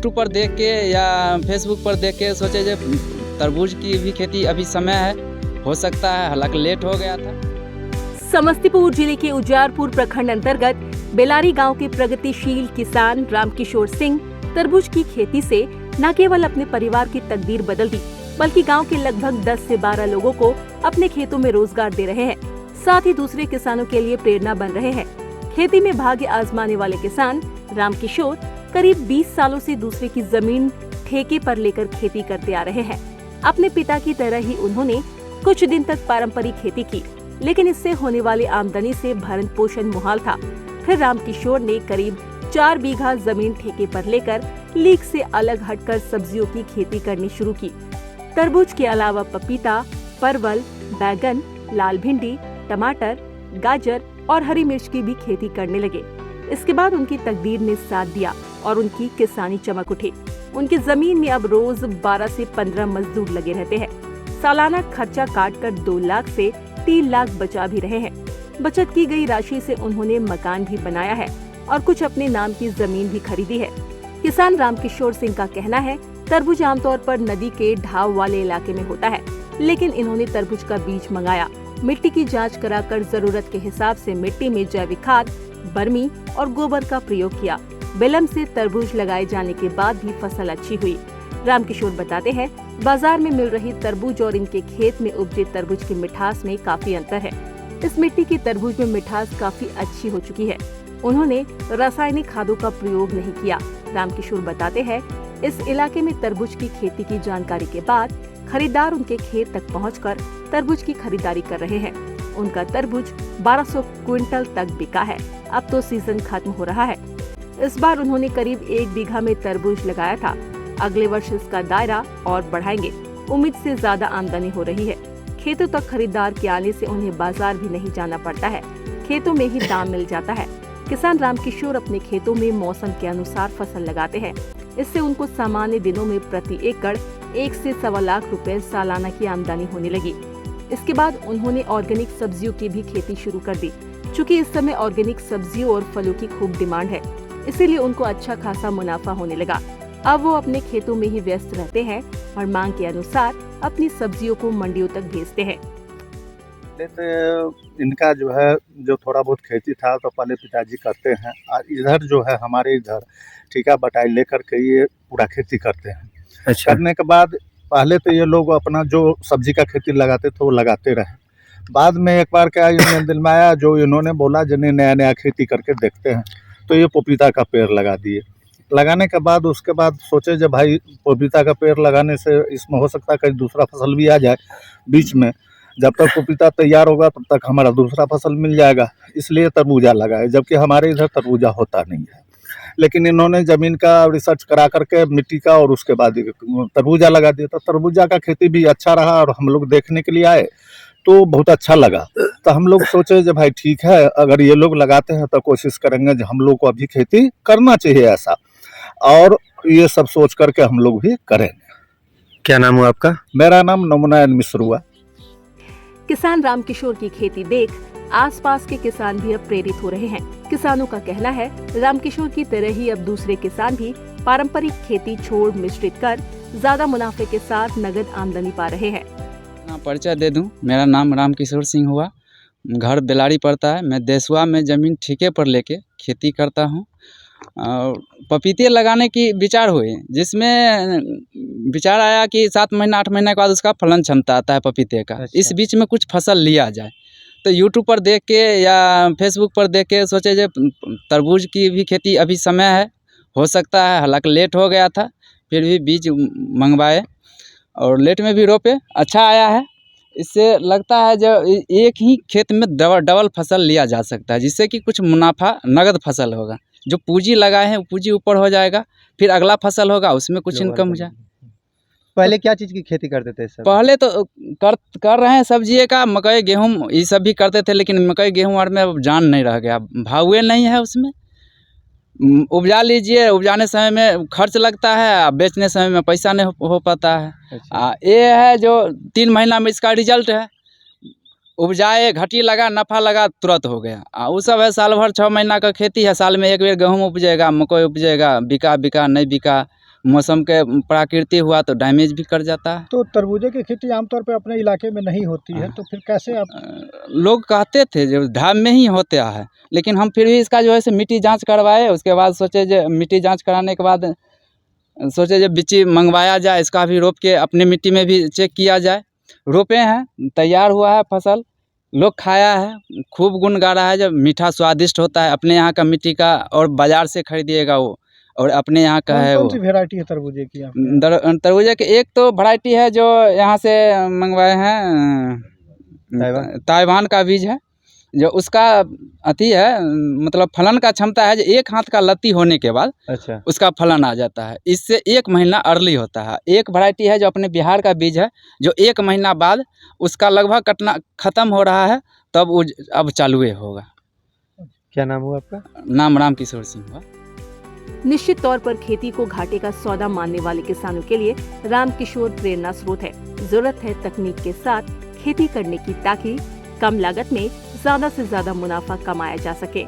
YouTube पर देख के या फेसबुक पर देख के सोचे जो तरबूज की भी खेती अभी समय है, हो सकता है, हालांकि लेट हो गया था। समस्तीपुर जिले के उजियारपुर प्रखंड अंतर्गत बेलारी गांव के प्रगतिशील किसान रामकिशोर सिंह तरबूज की खेती से न केवल अपने परिवार की तकदीर बदल दी, बल्कि गांव के लगभग 10 से 12 लोगों को अपने खेतों में रोजगार दे रहे हैं। साथ ही दूसरे किसानों के लिए प्रेरणा बन रहे हैं। खेती में भाग्य आजमाने वाले किसान रामकिशोर करीब 20 सालों से दूसरे की जमीन ठेके पर लेकर खेती करते आ रहे हैं। अपने पिता की तरह ही उन्होंने कुछ दिन तक पारंपरिक खेती की, लेकिन इससे होने वाली आमदनी से भरण पोषण मुहाल था। फिर रामकिशोर ने करीब 4 बीघा जमीन ठेके पर लेकर लीग से अलग हटकर सब्जियों की खेती करनी शुरू की। तरबूज के अलावा पपीता, परवल, बैगन, लाल भिंडी, टमाटर, गाजर और हरी मिर्च की भी खेती करने लगे। इसके बाद उनकी तकदीर ने साथ दिया और उनकी किसानी चमक उठी। उनकी जमीन में अब रोज 12 से 15 मजदूर लगे रहते हैं। सालाना खर्चा काटकर 2 लाख से 3 लाख बचा भी रहे हैं। बचत की गई राशि से उन्होंने मकान भी बनाया है और कुछ अपने नाम की जमीन भी खरीदी है। किसान रामकिशोर सिंह का कहना है, तरबूज आमतौर पर नदी के ढाव वाले इलाके में होता है, लेकिन इन्होंने तरबूज का बीज मंगाया, मिट्टी की जांच कराकर जरूरत के हिसाब से मिट्टी में जैविक खाद, बर्मी और गोबर का प्रयोग किया। विलम्ब से तरबूज लगाए जाने के बाद भी फसल अच्छी हुई। रामकिशोर बताते हैं, बाजार में मिल रही तरबूज और इनके खेत में उपजे तरबूज की मिठास में काफी अंतर है। इस मिट्टी की तरबूज में मिठास काफी अच्छी हो चुकी है। उन्होंने रासायनिक खादों का प्रयोग नहीं किया। रामकिशोर बताते हैं, इस इलाके में तरबूज की खेती की जानकारी के बाद खरीदार उनके खेत तक पहुंचकर तरबूज की खरीदारी कर रहे हैं। उनका तरबूज 1200 क्विंटल तक बिका है। अब तो सीजन खत्म हो रहा है। इस बार उन्होंने करीब 1 बीघा में तरबूज लगाया था। अगले वर्ष इसका दायरा और बढ़ाएंगे। उम्मीद से ज्यादा आमदनी हो रही है। खेतों तक खरीदार के आने से उन्हें बाजार भी नहीं जाना पड़ता है, खेतों में ही दाम मिल जाता है। किसान रामकिशोर अपने खेतों में मौसम के अनुसार फसल लगाते हैं। इससे उनको सामान्य दिनों में प्रति एकड़ 1 से 1.25 लाख रुपए सालाना की आमदनी होने लगी। इसके बाद उन्होंने ऑर्गेनिक सब्जियों की भी खेती शुरू कर दी। चूँकि इस समय ऑर्गेनिक सब्जियों और फलों की खूब डिमांड है, इसीलिए उनको अच्छा खासा मुनाफा होने लगा। अब वो अपने खेतों में ही व्यस्त रहते हैं और मांग के अनुसार अपनी सब्जियों को मंडियों तक भेजते हैं। इनका जो है जो थोड़ा बहुत खेती था तो पहले पिताजी करते हैं, और इधर जो है हमारे इधर ठेका बटाई लेकर के ये पूरा खेती करते हैं। अच्छा। करने के बाद पहले तो ये लोग अपना जो सब्जी का खेती लगाते थे वो लगाते रहे। बाद में एक बार क्या इन्हें दिल में आया, जो इन्होंने बोला जिन्हें नया नया खेती करके देखते हैं, तो ये पपीता का पेड़ लगा दिए। लगाने के बाद उसके बाद सोचे जब भाई पपीता का पेड़ लगाने से इसमें हो सकता है कहीं दूसरा फसल भी आ जाए बीच में। जब तक पपीता तैयार होगा तब तक हमारा दूसरा फसल मिल जाएगा, इसलिए तरबूजा लगाए, जबकि हमारे इधर तरबूजा होता नहीं है। लेकिन इन्होंने ज़मीन का रिसर्च करा करके मिट्टी का और उसके बाद तरबूजा लगा दिया। तो तरबूजा का खेती भी अच्छा रहा और हम लोग देखने के लिए आए तो बहुत अच्छा लगा। तो हम लोग सोचे जब भाई ठीक है, अगर ये लोग लगाते हैं तो कोशिश करेंगे जो हम लोग को अभी खेती करना चाहिए ऐसा, और ये सब सोच करके हम लोग भी करेंगे। क्या नाम हुआ आपका? मेरा नाम नमुनायन मिश्र हुआ। किसान रामकिशोर की खेती देख आसपास के किसान भी अब प्रेरित हो रहे हैं। किसानों का कहना है, रामकिशोर की तरह ही अब दूसरे किसान भी पारंपरिक खेती छोड़ मिश्रित कर ज्यादा मुनाफे के साथ नगद आमदनी पा रहे हैं। परिचय दे दूं, मेरा नाम रामकिशोर सिंह हुआ, घर बेलारी पड़ता है। मैं देसवा में ज़मीन ठेके पर लेके खेती करता हूं। और पपीते लगाने की विचार हुए, जिसमें विचार आया कि 7 महीना 8 महीने के बाद उसका फलन क्षमता आता है पपीते का। अच्छा। इस बीच में कुछ फसल लिया जाए, तो यूट्यूब पर देख के या फेसबुक पर देख के सोचे जो तरबूज की भी खेती अभी समय है, हो सकता है, हालांकि लेट हो गया था। फिर भी बीज मंगवाए और लेट में भी रोपे, अच्छा आया है। इससे लगता है जो एक ही खेत में डबल फसल लिया जा सकता है, जिससे कि कुछ मुनाफा नगद फसल होगा। जो पूंजी लगाए हैं वो पूंजी ऊपर हो जाएगा, फिर अगला फसल होगा उसमें कुछ इनकम हो जाए। पहले क्या चीज़ की खेती करते थे सर? पहले तो कर रहे हैं सब्जी का, मकई गेहूँ ये सब भी करते थे, लेकिन मकई गेहूँ और में अब जान नहीं रह गया, भाव नहीं है उसमें। उपजा लीजिए, उपजाने समय में खर्च लगता है, बेचने समय में पैसा नहीं हो पाता है। अच्छा। ये है जो 3 महीना में इसका रिजल्ट है। उपजाए, घटी लगा, नफ़ा लगा, तुरंत हो गया। वो सब है साल भर 6 महीना का खेती है। साल में एक बार गेहूँ उपजेगा, मकई उपजेगा, बिका नहीं बिका, मौसम के प्रकृति हुआ तो डैमेज भी कर जाता है। तो तरबूजे की खेती आमतौर पे अपने इलाके में नहीं होती है, तो फिर कैसे आप लोग कहते थे जो ढाब में ही होता है, लेकिन हम फिर भी इसका जो है से मिट्टी जांच करवाए। उसके बाद सोचे जो मिट्टी जांच कराने के बाद सोचे जो बिच्ची मंगवाया जाए, इसका भी रोप के अपने मिट्टी में भी चेक किया जाए। रोपे हैं, तैयार हुआ है फसल, लोग खाया है, खूब गुण गा रहा है। जब मीठा स्वादिष्ट होता है अपने यहाँ का मिट्टी का, और बाज़ार से खरीदिएगा वो, और अपने यहाँ का है कौन वो। सी वेराइटी है तरबूजे की आपके? तरबूजे के एक तो वैरायटी है जो यहाँ से मंगवाए हैं, ताइवान का बीज है, जो उसका अति है, मतलब फलन का क्षमता है जो एक हाथ का लत्ती होने के बाद अच्छा, उसका फलन आ जाता है। इससे 1 महीना अर्ली होता है। एक वैरायटी है जो अपने बिहार का बीज है, जो 1 महीना बाद उसका लगभग कटना ख़त्म हो रहा है, तब वो अब चालू होगा। क्या नाम हुआ आपका? नाम रामकिशोर सिंह हुआ। निश्चित तौर पर खेती को घाटे का सौदा मानने वाले किसानों के लिए रामकिशोर प्रेरणा स्रोत है। जरूरत है तकनीक के साथ खेती करने की, ताकि कम लागत में ज्यादा से ज्यादा मुनाफा कमाया जा सके।